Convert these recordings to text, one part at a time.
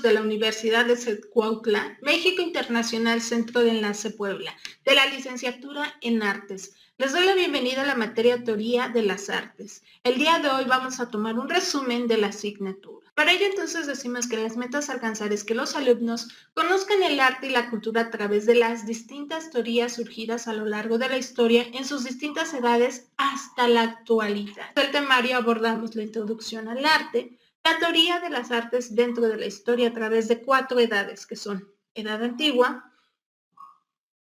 alumnos de la Universidad de Cuautla, México Internacional Centro de Enlace Puebla, de la licenciatura en Artes. Les doy la bienvenida a la materia Teoría de las Artes. El día de hoy vamos a tomar un resumen de la asignatura. Para ello entonces decimos que las metas a alcanzar es que los alumnos conozcan el arte y la cultura a través de las distintas teorías surgidas a lo largo de la historia en sus distintas edades hasta la actualidad. En el temario abordamos la introducción al arte, la teoría de las artes dentro de la historia a través de 4 edades, que son edad antigua,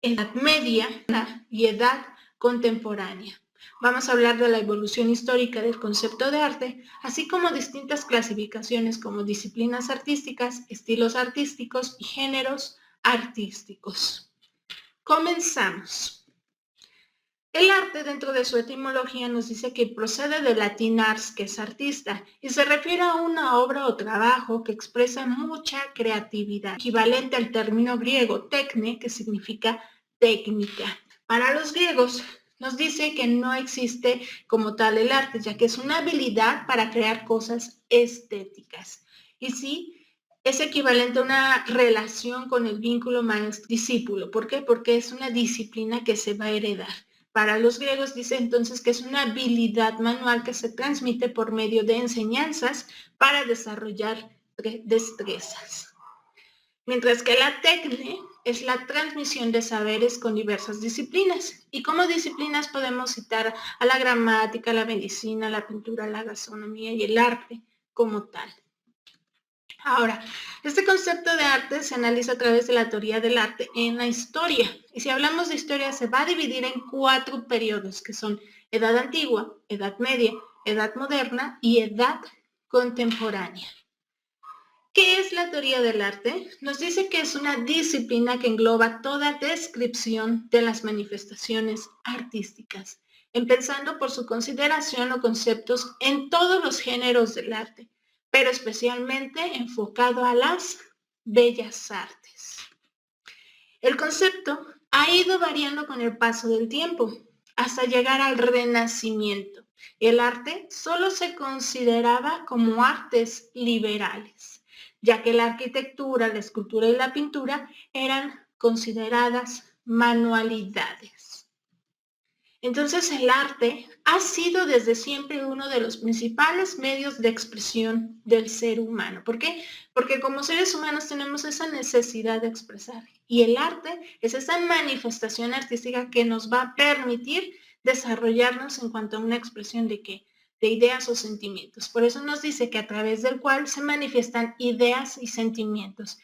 edad media y edad contemporánea. Vamos a hablar de la evolución histórica del concepto de arte, así como distintas clasificaciones como disciplinas artísticas, estilos artísticos y géneros artísticos. Comenzamos. El arte, dentro de su etimología, nos dice que procede del latín ars, que es artista, y se refiere a una obra o trabajo que expresa mucha creatividad, equivalente al término griego tecne, que significa técnica. Para los griegos, nos dice que no existe como tal el arte, ya que es una habilidad para crear cosas estéticas. Y sí, es equivalente a una relación con el vínculo maestro-discípulo. ¿Por qué? Porque es una disciplina que se va a heredar. Para los griegos dice entonces que es una habilidad manual que se transmite por medio de enseñanzas para desarrollar destrezas. Mientras que la tecne es la transmisión de saberes con diversas disciplinas. Y como disciplinas podemos citar a la gramática, la medicina, la pintura, la gastronomía y el arte como tal. Ahora, este concepto de arte se analiza a través de la teoría del arte en la historia. Y si hablamos de historia, se va a dividir en 4 periodos, que son edad antigua, edad media, edad moderna y edad contemporánea. ¿Qué es la teoría del arte? Nos dice que es una disciplina que engloba toda descripción de las manifestaciones artísticas, empezando por su consideración o conceptos en todos los géneros del arte, pero especialmente enfocado a las bellas artes. El concepto ha ido variando con el paso del tiempo hasta llegar al Renacimiento. El arte solo se consideraba como artes liberales, ya que la arquitectura, la escultura y la pintura eran consideradas manualidades. Entonces el arte ha sido desde siempre uno de los principales medios de expresión del ser humano. ¿Por qué? Porque como seres humanos tenemos esa necesidad de expresar y el arte es esa manifestación artística que nos va a permitir desarrollarnos en cuanto a una expresión de qué, de ideas o sentimientos. Por eso nos dice que a través del cual se manifiestan ideas y sentimientos,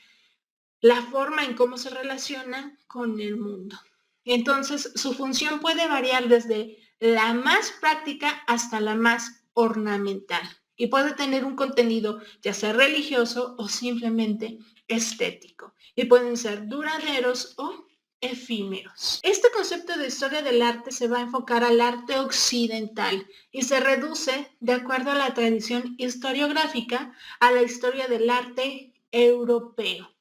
la forma en cómo se relacionan con el mundo. Entonces, su función puede variar desde la más práctica hasta la más ornamental y puede tener un contenido ya sea religioso o simplemente estético y pueden ser duraderos o efímeros. Este concepto de historia del arte se va a enfocar al arte occidental y se reduce, de acuerdo a la tradición historiográfica, a la historia del arte europeo.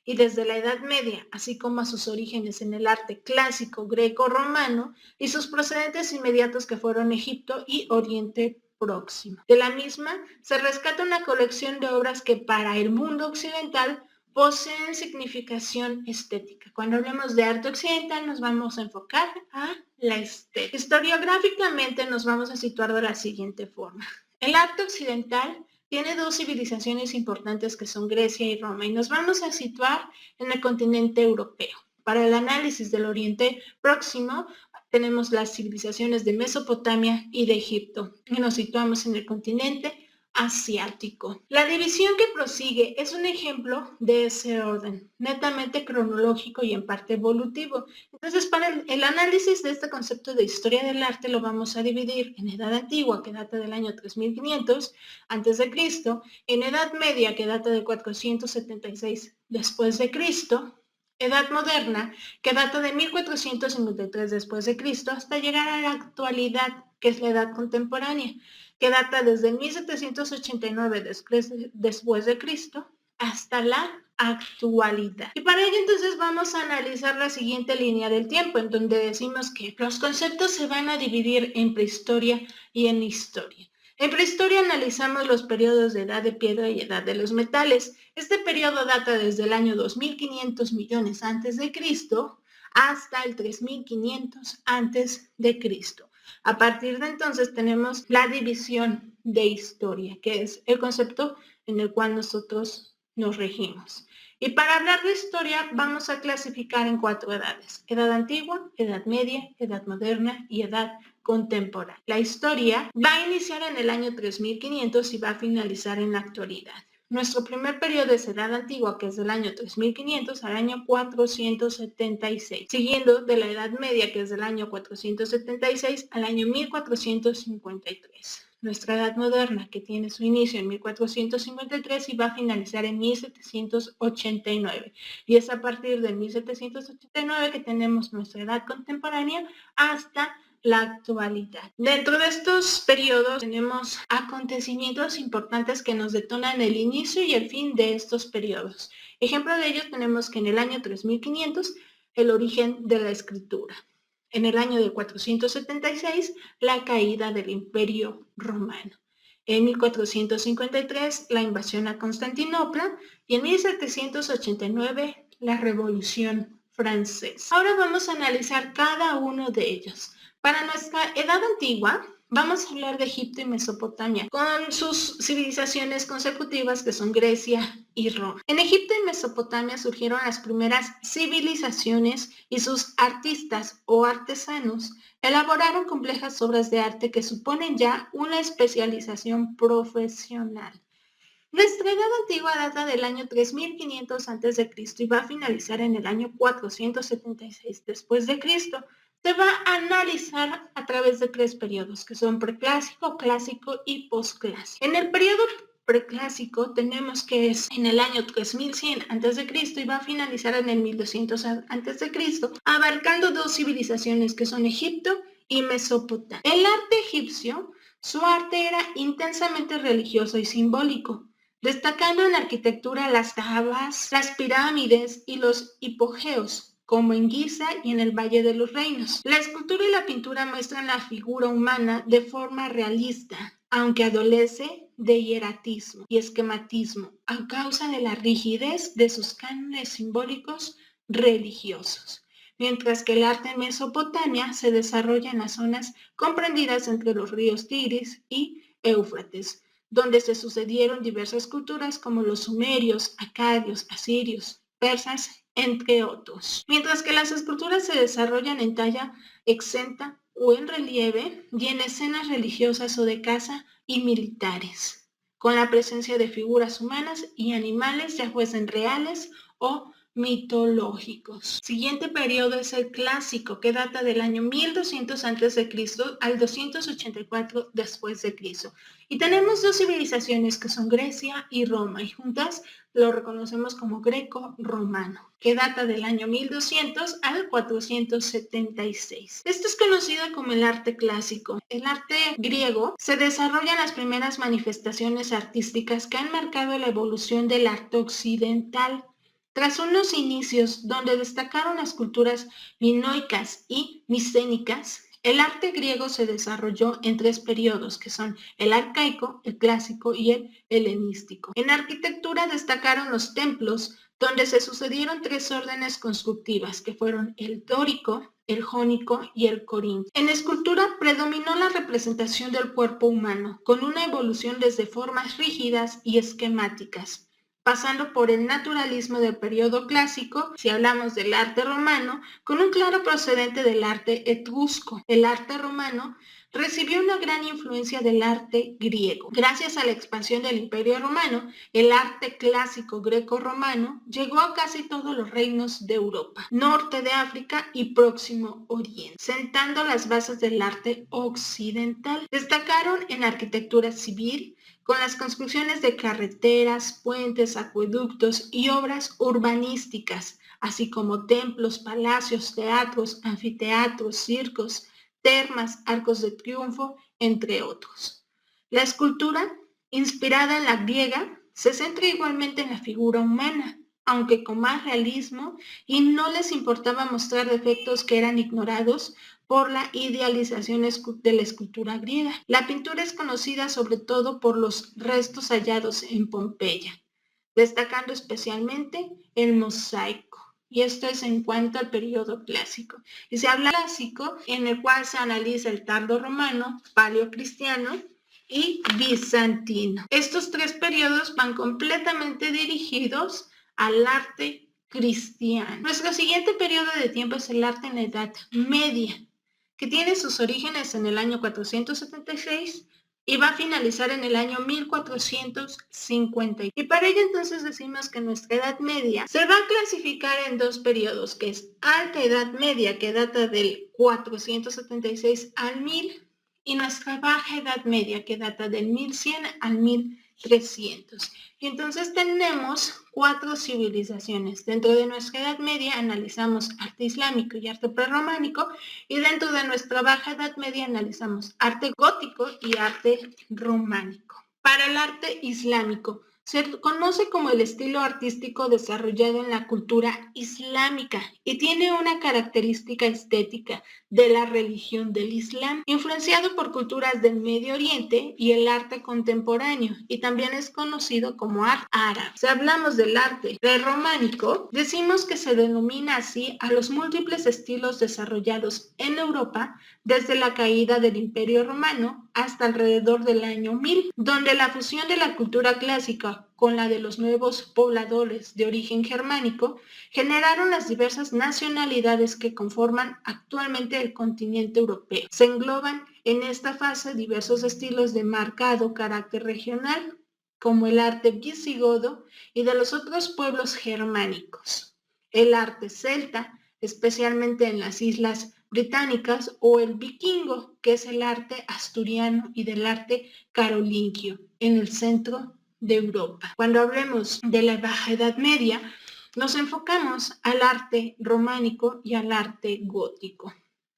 Y desde la Edad Media, así como a sus orígenes en el arte clásico greco-romano y sus procedentes inmediatos que fueron Egipto y Oriente Próximo. De la misma, se rescata una colección de obras que para el mundo occidental poseen significación estética. Cuando hablamos de arte occidental nos vamos a enfocar a la estética. Historiográficamente nos vamos a situar de la siguiente forma. El arte occidental tiene 2 civilizaciones importantes que son Grecia y Roma y nos vamos a situar en el continente europeo. Para el análisis del Oriente Próximo tenemos las civilizaciones de Mesopotamia y de Egipto y nos situamos en el continente asiático. La división que prosigue es un ejemplo de ese orden, netamente cronológico y en parte evolutivo. Entonces, para el análisis de este concepto de historia del arte lo vamos a dividir en edad antigua, que data del año 3500 a.C., en edad media, que data de 476 después de Cristo, edad moderna, que data de 1453 después de Cristo, hasta llegar a la actualidad, que es la edad contemporánea, que data desde 1789 después de Cristo hasta la actualidad. Y para ello entonces vamos a analizar la siguiente línea del tiempo, en donde decimos que los conceptos se van a dividir en prehistoria y en historia. En prehistoria analizamos los periodos de edad de piedra y edad de los metales. Este periodo data desde el año 2500 millones antes de Cristo hasta el 3500 antes de Cristo. A partir de entonces tenemos la división de historia, que es el concepto en el cual nosotros nos regimos. Y para hablar de historia vamos a clasificar en 4 edades: edad antigua, edad media, edad moderna y edad contemporánea. La historia va a iniciar en el año 3500 y va a finalizar en la actualidad. Nuestro primer periodo es edad antigua, que es del año 3500 al año 476, siguiendo de la edad media, que es del año 476 al año 1453. Nuestra edad moderna, que tiene su inicio en 1453 y va a finalizar en 1789. Y es a partir de 1789 que tenemos nuestra edad contemporánea hasta la actualidad. Dentro de estos periodos tenemos acontecimientos importantes que nos detonan el inicio y el fin de estos periodos. Ejemplo de ellos tenemos que en el año 3500 el origen de la escritura. En el año de 476 la caída del Imperio Romano. En 1453 la invasión a Constantinopla y en 1789 la Revolución Francesa. Ahora vamos a analizar cada uno de ellos. Para nuestra edad antigua, vamos a hablar de Egipto y Mesopotamia, con sus civilizaciones consecutivas que son Grecia y Roma. En Egipto y Mesopotamia surgieron las primeras civilizaciones y sus artistas o artesanos elaboraron complejas obras de arte que suponen ya una especialización profesional. Nuestra edad antigua data del año 3500 a.C. y va a finalizar en el año 476 después de Cristo. Se va a analizar a través de 3 periodos, que son preclásico, clásico y posclásico. En el periodo preclásico tenemos que es en el año 3100 a.C. y va a finalizar en el 1200 a.C., abarcando 2 civilizaciones que son Egipto y Mesopotamia. El arte egipcio, su arte era intensamente religioso y simbólico, destacando en la arquitectura las tabas, las pirámides y los hipogeos, como en Giza y en el Valle de los Reinos. La escultura y la pintura muestran la figura humana de forma realista, aunque adolece de hieratismo y esquematismo a causa de la rigidez de sus cánones simbólicos religiosos. Mientras que el arte en Mesopotamia se desarrolla en las zonas comprendidas entre los ríos Tigris y Éufrates, donde se sucedieron diversas culturas como los sumerios, acadios, asirios, persas, entre otros. Mientras que las esculturas se desarrollan en talla exenta o en relieve y en escenas religiosas o de caza y militares, con la presencia de figuras humanas y animales, ya fuesen reales o mitológicos. Siguiente periodo es el clásico, que data del año 1200 a.C. al 284 después de Cristo. Y tenemos 2 civilizaciones que son Grecia y Roma, y juntas lo reconocemos como greco-romano, que data del año 1200 al 476. Esto es conocido como el arte clásico. El arte griego se desarrolla en las primeras manifestaciones artísticas que han marcado la evolución del arte occidental. Tras unos inicios donde destacaron las culturas minoicas y micénicas, el arte griego se desarrolló en 3 periodos, que son el arcaico, el clásico y el helenístico. En arquitectura destacaron los templos, donde se sucedieron 3 órdenes constructivas, que fueron el dórico, el jónico y el corintio. En escultura predominó la representación del cuerpo humano, con una evolución desde formas rígidas y esquemáticas, pasando por el naturalismo del periodo clásico, si hablamos del arte romano, con un claro procedente del arte etrusco. El arte romano recibió una gran influencia del arte griego. Gracias a la expansión del Imperio Romano, el arte clásico greco-romano llegó a casi todos los reinos de Europa, norte de África y Próximo Oriente, sentando las bases del arte occidental. Destacaron en arquitectura civil, con las construcciones de carreteras, puentes, acueductos y obras urbanísticas, así como templos, palacios, teatros, anfiteatros, circos, termas, arcos de triunfo, entre otros. La escultura, inspirada en la griega, se centra igualmente en la figura humana, aunque con más realismo, y no les importaba mostrar defectos que eran ignorados por la idealización de la escultura griega. La pintura es conocida sobre todo por los restos hallados en Pompeya, destacando especialmente el mosaico. Y esto es en cuanto al periodo clásico. Y se habla clásico, en el cual se analiza el tardo romano, paleocristiano y bizantino. Estos tres periodos van completamente dirigidos al arte cristiano. Nuestro siguiente periodo de tiempo es el arte en la Edad Media, que tiene sus orígenes en el año 476 y va a finalizar en el año 1450. Y para ello entonces decimos que nuestra Edad Media se va a clasificar en dos periodos, que es Alta Edad Media, que data del 476 al 1000, y nuestra Baja Edad Media, que data del 1100 al 1300. Y entonces tenemos 4 civilizaciones. Dentro de nuestra Edad Media analizamos arte islámico y arte prerrománico, y dentro de nuestra Baja Edad Media analizamos arte gótico y arte románico. Para el arte islámico, se conoce como el estilo artístico desarrollado en la cultura islámica y tiene una característica estética de la religión del Islam, influenciado por culturas del Medio Oriente y el arte contemporáneo, y también es conocido como arte árabe. Si hablamos del arte prerrománico, decimos que se denomina así a los múltiples estilos desarrollados en Europa desde la caída del Imperio Romano hasta alrededor del año 1000, donde la fusión de la cultura clásica con la de los nuevos pobladores de origen germánico generaron las diversas nacionalidades que conforman actualmente el continente europeo. Se engloban en esta fase diversos estilos de marcado carácter regional, como el arte visigodo y de los otros pueblos germánicos, el arte celta, especialmente en las islas británicas, o el vikingo, que es el arte asturiano, y del arte carolingio en el centro de Europa. Cuando hablemos de la Baja Edad Media, nos enfocamos al arte románico y al arte gótico.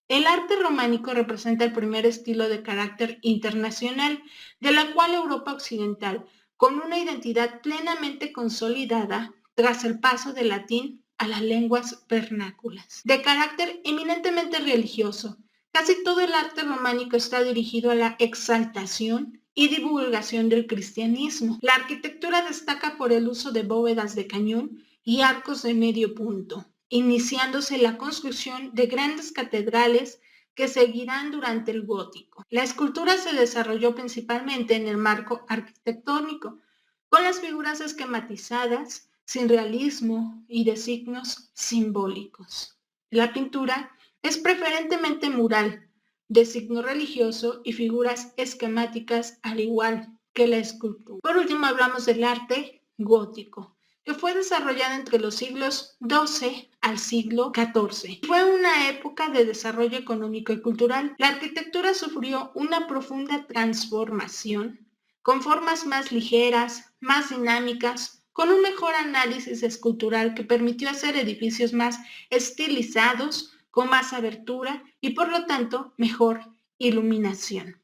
El arte románico representa el primer estilo de carácter internacional de la cual Europa occidental, con una identidad plenamente consolidada tras el paso del latín a las lenguas vernáculas. De carácter eminentemente religioso, casi todo el arte románico está dirigido a la exaltación y divulgación del cristianismo. La arquitectura destaca por el uso de bóvedas de cañón y arcos de medio punto, iniciándose la construcción de grandes catedrales que seguirán durante el gótico. La escultura se desarrolló principalmente en el marco arquitectónico, con las figuras esquematizadas, sin realismo y de signos simbólicos. La pintura es preferentemente mural, de signo religioso y figuras esquemáticas, al igual que la escultura. Por último, hablamos del arte gótico, que fue desarrollado entre los siglos XII al siglo XIV. Fue una época de desarrollo económico y cultural. La arquitectura sufrió una profunda transformación, con formas más ligeras, más dinámicas, con un mejor análisis escultural que permitió hacer edificios más estilizados, con más abertura y por lo tanto mejor iluminación.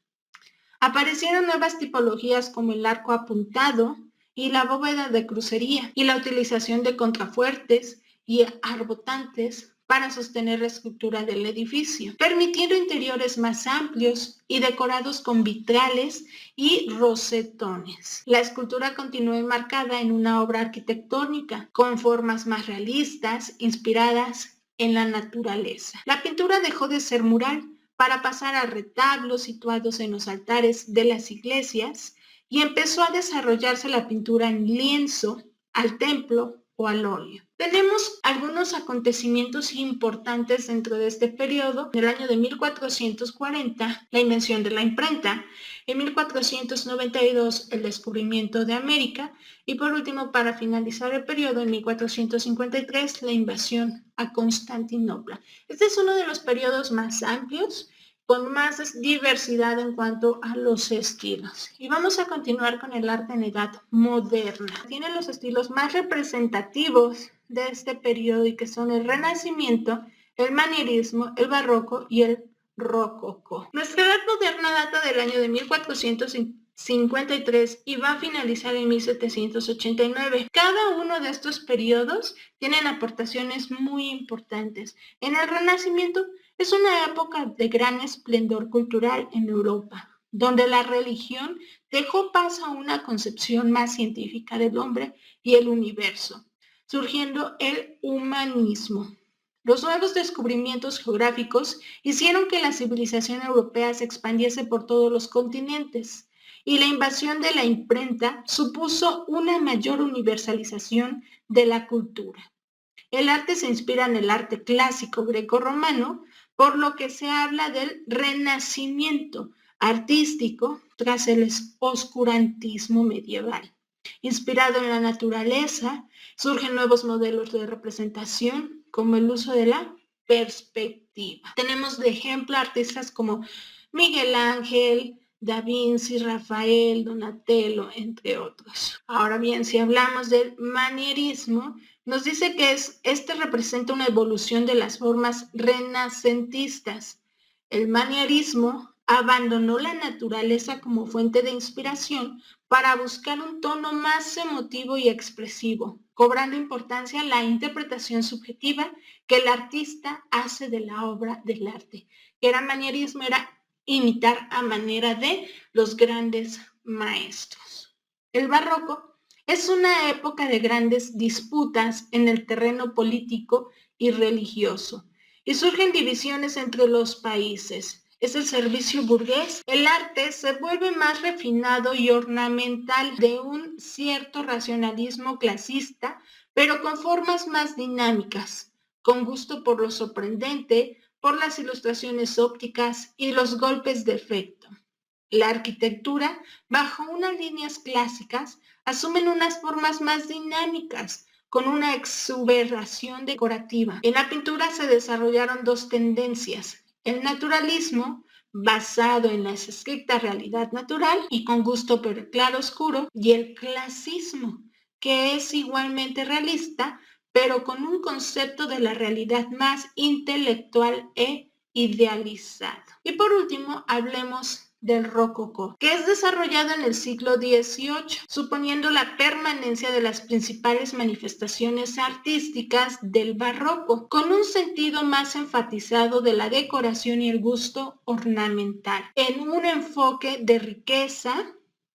Aparecieron nuevas tipologías como el arco apuntado y la bóveda de crucería, y la utilización de contrafuertes y arbotantes para sostener la estructura del edificio, permitiendo interiores más amplios y decorados con vitrales y rosetones. La escultura continuó enmarcada en una obra arquitectónica con formas más realistas, inspiradas en la naturaleza. La pintura dejó de ser mural para pasar a retablos situados en los altares de las iglesias, y empezó a desarrollarse la pintura en lienzo, al templo o al óleo. Tenemos algunos acontecimientos importantes dentro de este periodo. En el año de 1440, la invención de la imprenta. En 1492, el descubrimiento de América. Y por último, para finalizar el periodo, en 1453, la invasión a Constantinopla. Este es uno de los periodos más amplios, con más diversidad en cuanto a los estilos. Y vamos a continuar con el arte en edad moderna. Tiene los estilos más representativos de este periodo, y que son el Renacimiento, el Manierismo, el Barroco y el Rococó. Nuestra edad moderna data del año de 1400 1753 y va a finalizar en 1789. Cada uno de estos periodos tienen aportaciones muy importantes. En el Renacimiento es una época de gran esplendor cultural en Europa, donde la religión dejó paso a una concepción más científica del hombre y el universo, surgiendo el humanismo. Los nuevos descubrimientos geográficos hicieron que la civilización europea se expandiese por todos los continentes y la invasión de la imprenta supuso una mayor universalización de la cultura. El arte se inspira en el arte clásico greco-romano, por lo que se habla del renacimiento artístico tras el oscurantismo medieval. Inspirado en la naturaleza, surgen nuevos modelos de representación, como el uso de la perspectiva. Tenemos de ejemplo artistas como Miguel Ángel, Da Vinci, Rafael, Donatello, entre otros. Ahora bien, si hablamos del manierismo, nos dice que este representa una evolución de las formas renacentistas. El manierismo abandonó la naturaleza como fuente de inspiración para buscar un tono más emotivo y expresivo, cobrando importancia la interpretación subjetiva que el artista hace de la obra del arte. Era manierismo, era imitar a manera de los grandes maestros. El barroco es una época de grandes disputas en el terreno político y religioso, y surgen divisiones entre los países. Es el servicio burgués. El arte se vuelve más refinado y ornamental, de un cierto racionalismo clasista, pero con formas más dinámicas, con gusto por lo sorprendente, por las ilustraciones ópticas y los golpes de efecto. La arquitectura, bajo unas líneas clásicas, asumen unas formas más dinámicas, con una exuberación decorativa. En la pintura se desarrollaron dos tendencias: el naturalismo, basado en la estricta realidad natural y con gusto por el claro oscuro, y el clasismo, que es igualmente realista, pero con un concepto de la realidad más intelectual e idealizado. Y por último, hablemos del rococó, que es desarrollado en el siglo XVIII, suponiendo la permanencia de las principales manifestaciones artísticas del barroco, con un sentido más enfatizado de la decoración y el gusto ornamental, en un enfoque de riqueza,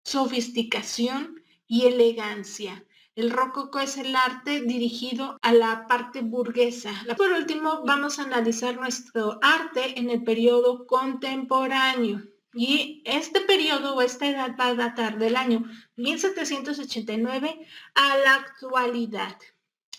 sofisticación y elegancia. El rococó es el arte dirigido a la parte burguesa. Por último, vamos a analizar nuestro arte en el periodo contemporáneo. Y este periodo o esta edad va a datar del año 1789 a la actualidad.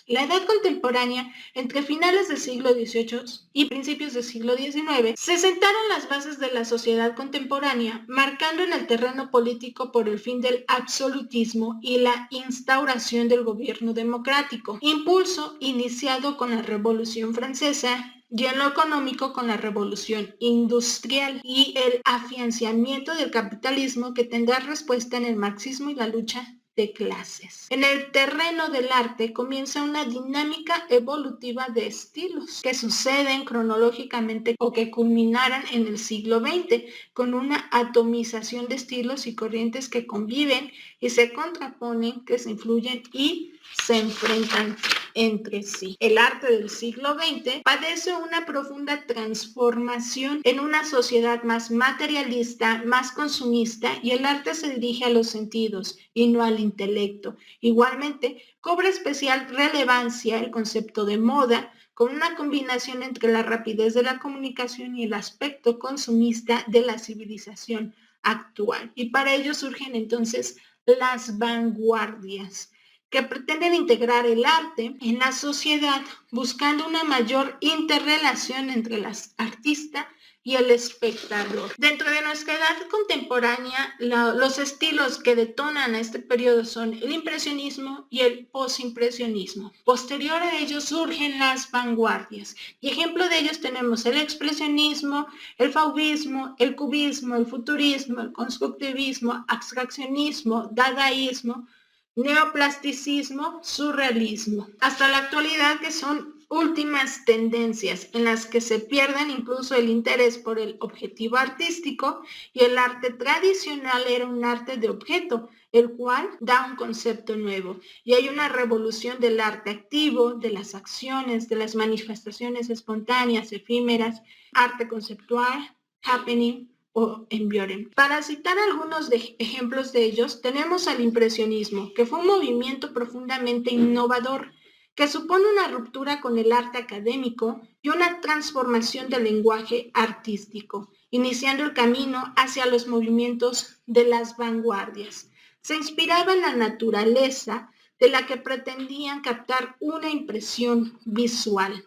La edad contemporánea, entre finales del siglo XVIII y principios del siglo XIX, se sentaron las bases de la sociedad contemporánea, marcando en el terreno político por el fin del absolutismo y la instauración del gobierno democrático, impulso iniciado con la Revolución Francesa, y en lo económico con la revolución industrial y el afianzamiento del capitalismo, que tendrá respuesta en el marxismo y la lucha de clases. En el terreno del arte comienza una dinámica evolutiva de estilos que suceden cronológicamente o que culminaran en el siglo XX, con una atomización de estilos y corrientes que conviven y se contraponen, que se influyen y se enfrentan entre sí. El arte del siglo XX padece una profunda transformación en una sociedad más materialista, más consumista, y el arte se dirige a los sentidos y no al intelecto. Igualmente, cobra especial relevancia el concepto de moda, con una combinación entre la rapidez de la comunicación y el aspecto consumista de la civilización actual. Y para ello surgen entonces las vanguardias, que pretenden integrar el arte en la sociedad, buscando una mayor interrelación entre el artista y el espectador. Dentro de nuestra edad contemporánea, los estilos que detonan a este periodo son el impresionismo y el posimpresionismo. Posterior a ellos surgen las vanguardias, y ejemplo de ellos tenemos el expresionismo, el fauvismo, el cubismo, el futurismo, el constructivismo, abstraccionismo, dadaísmo, neoplasticismo, surrealismo, hasta la actualidad, que son últimas tendencias en las que se pierden incluso el interés por el objetivo artístico y el arte tradicional era un arte de objeto, el cual da un concepto nuevo. Y hay una revolución del arte activo, de las acciones, de las manifestaciones espontáneas, efímeras, arte conceptual, happening o embioren. Para citar algunos ejemplos de ellos, tenemos al impresionismo, que fue un movimiento profundamente innovador, que supone una ruptura con el arte académico y una transformación del lenguaje artístico, iniciando el camino hacia los movimientos de las vanguardias. Se inspiraba en la naturaleza, de la que pretendían captar una impresión visual,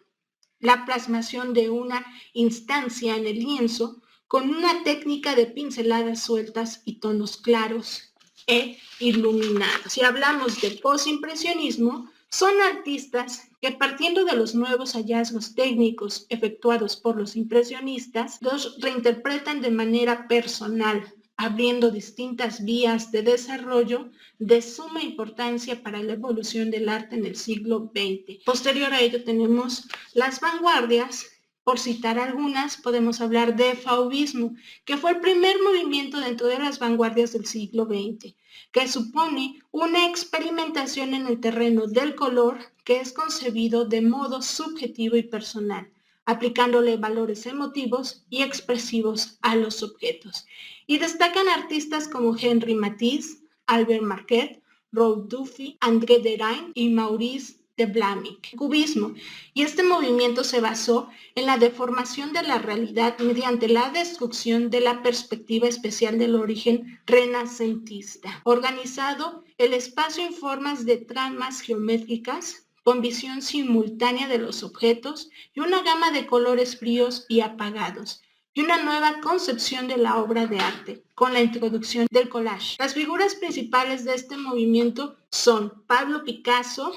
la plasmación de una instancia en el lienzo con una técnica de pinceladas sueltas y tonos claros e iluminados. Si hablamos de postimpresionismo, son artistas que, partiendo de los nuevos hallazgos técnicos efectuados por los impresionistas, los reinterpretan de manera personal, abriendo distintas vías de desarrollo de suma importancia para la evolución del arte en el siglo XX. Posterior a ello tenemos las vanguardias. Por citar algunas, podemos hablar de fauvismo, que fue el primer movimiento dentro de las vanguardias del siglo XX, que supone una experimentación en el terreno del color que es concebido de modo subjetivo y personal, aplicándole valores emotivos y expresivos a los objetos. Y destacan artistas como Henri Matisse, Albert Marquet, Raoul Dufy, André Derain y Maurice de Blahnik. Cubismo. Y este movimiento se basó en la deformación de la realidad mediante la destrucción de la perspectiva especial del origen renacentista. Organizado el espacio en formas de tramas geométricas, con visión simultánea de los objetos y una gama de colores fríos y apagados, y una nueva concepción de la obra de arte, con la introducción del collage. Las figuras principales de este movimiento son Pablo Picasso,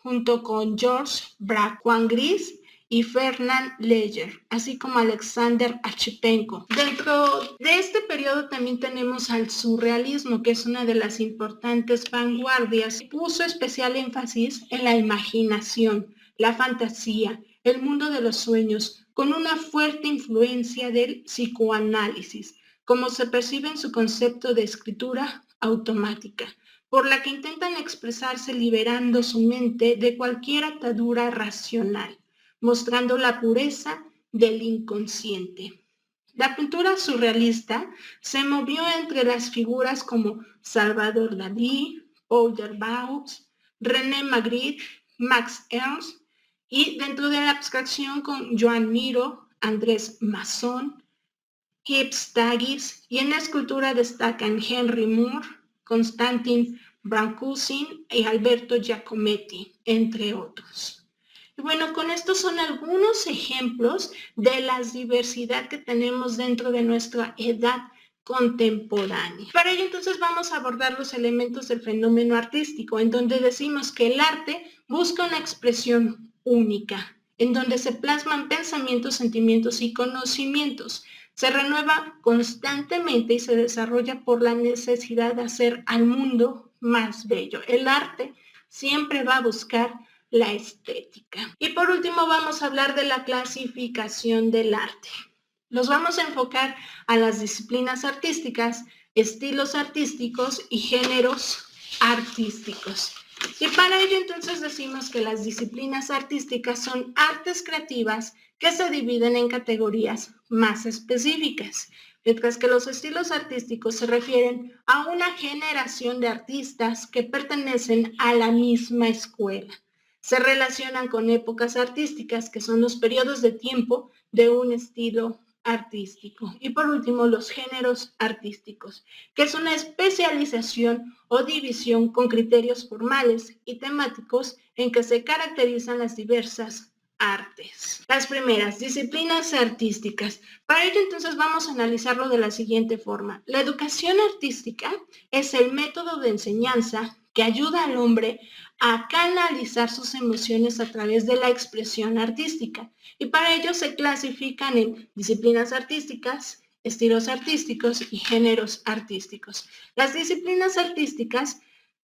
junto con Georges Braque, Juan Gris y Fernand Léger, así como Alexander Archipenko. Dentro de este periodo también tenemos al surrealismo, que es una de las importantes vanguardias. Puso especial énfasis en la imaginación, la fantasía, el mundo de los sueños, con una fuerte influencia del psicoanálisis, como se percibe en su concepto de escritura automática, por la que intentan expresarse liberando su mente de cualquier atadura racional, mostrando la pureza del inconsciente. La pintura surrealista se movió entre las figuras como Salvador Dalí, Paul Delvaux, René Magritte, Max Ernst, y dentro de la abstracción con Joan Miró, Andrés Masson, Gibbs Tagis, y en la escultura destacan Henry Moore, Constantin Brancusin y Alberto Giacometti, entre otros. Y bueno, con estos son algunos ejemplos de la diversidad que tenemos dentro de nuestra edad contemporánea. Para ello entonces vamos a abordar los elementos del fenómeno artístico, en donde decimos que el arte busca una expresión única, en donde se plasman pensamientos, sentimientos y conocimientos. Se renueva constantemente y se desarrolla por la necesidad de hacer al mundo más bello. El arte siempre va a buscar la estética. Y por último vamos a hablar de la clasificación del arte. Los vamos a enfocar a las disciplinas artísticas, estilos artísticos y géneros artísticos. Y para ello entonces decimos que las disciplinas artísticas son artes creativas que se dividen en categorías más específicas, mientras que los estilos artísticos se refieren a una generación de artistas que pertenecen a la misma escuela. Se relacionan con épocas artísticas, que son los periodos de tiempo de un estilo artístico. Y por último, los géneros artísticos, que es una especialización o división con criterios formales y temáticos en que se caracterizan las diversas artes. Las primeras, disciplinas artísticas. Para ello entonces vamos a analizarlo de la siguiente forma. La educación artística es el método de enseñanza que ayuda al hombre a canalizar sus emociones a través de la expresión artística. Y para ello se clasifican en disciplinas artísticas, estilos artísticos y géneros artísticos. Las disciplinas artísticas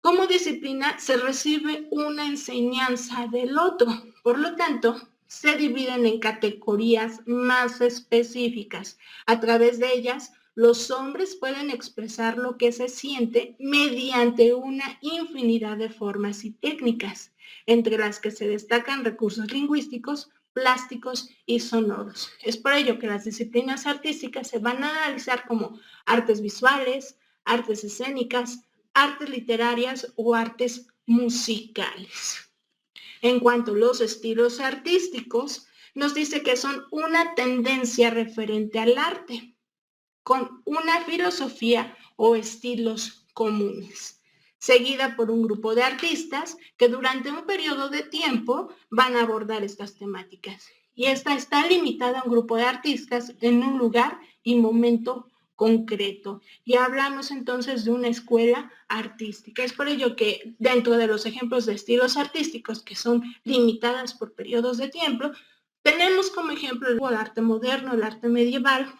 Como disciplina se recibe una enseñanza del otro, por lo tanto, se dividen en categorías más específicas. A través de ellas, los hombres pueden expresar lo que se siente mediante una infinidad de formas y técnicas, entre las que se destacan recursos lingüísticos, plásticos y sonoros. Es por ello que las disciplinas artísticas se van a analizar como artes visuales, artes escénicas, artes literarias o artes musicales. En cuanto a los estilos artísticos, nos dice que son una tendencia referente al arte, con una filosofía o estilos comunes, seguida por un grupo de artistas que durante un periodo de tiempo van a abordar estas temáticas. Y esta está limitada a un grupo de artistas en un lugar y momento concreto. Y hablamos entonces de una escuela artística. Es por ello que dentro de los ejemplos de estilos artísticos que son limitadas por periodos de tiempo, tenemos como ejemplo el arte moderno, el arte medieval,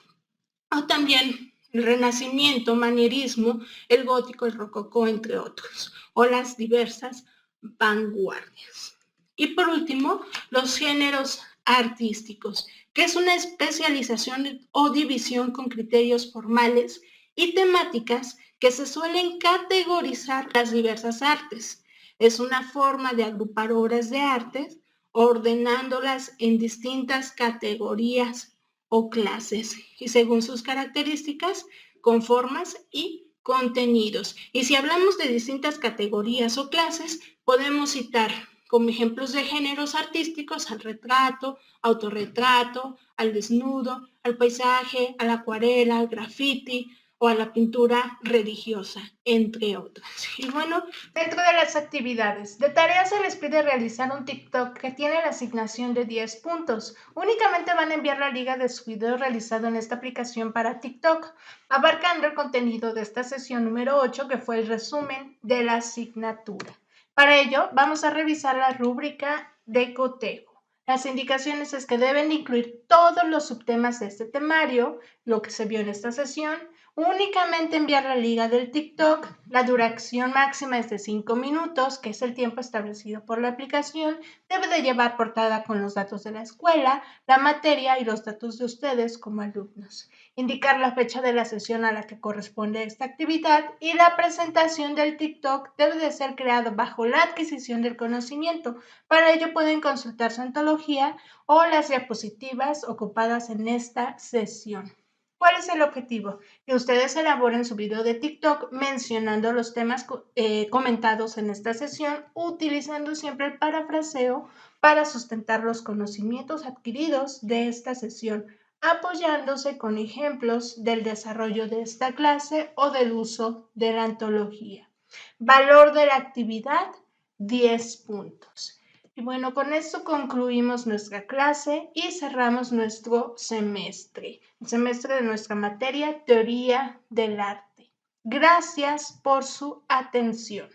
o también el Renacimiento, manierismo, el gótico, el rococó, entre otros, o las diversas vanguardias. Y por último, los géneros artísticos, que es una especialización o división con criterios formales y temáticas que se suelen categorizar las diversas artes. Es una forma de agrupar obras de arte ordenándolas en distintas categorías o clases y según sus características con formas y contenidos. Y si hablamos de distintas categorías o clases, podemos citar como ejemplos de géneros artísticos al retrato, autorretrato, al desnudo, al paisaje, a la acuarela, al graffiti o a la pintura religiosa, entre otras. Y bueno, dentro de las actividades, de tarea se les pide realizar un TikTok que tiene la asignación de 10 puntos. Únicamente van a enviar la liga de su video realizado en esta aplicación para TikTok, abarcando el contenido de esta sesión número 8, que fue el resumen de la asignatura. Para ello, vamos a revisar la rúbrica de cotejo. Las indicaciones es que deben incluir todos los subtemas de este temario, lo que se vio en esta sesión, únicamente enviar la liga del TikTok, la duración máxima es de 5 minutos, que es el tiempo establecido por la aplicación, debe de llevar portada con los datos de la escuela, la materia y los datos de ustedes como alumnos. Indicar la fecha de la sesión a la que corresponde esta actividad y la presentación del TikTok debe de ser creado bajo la adquisición del conocimiento. Para ello pueden consultar su antología o las diapositivas ocupadas en esta sesión. ¿Cuál es el objetivo? Que ustedes elaboren su video de TikTok mencionando los temas comentados en esta sesión, utilizando siempre el parafraseo para sustentar los conocimientos adquiridos de esta sesión, apoyándose con ejemplos del desarrollo de esta clase o del uso de la antología. Valor de la actividad, 10 puntos. Y bueno, con esto concluimos nuestra clase y cerramos nuestro semestre, el semestre de nuestra materia Teoría del Arte. Gracias por su atención.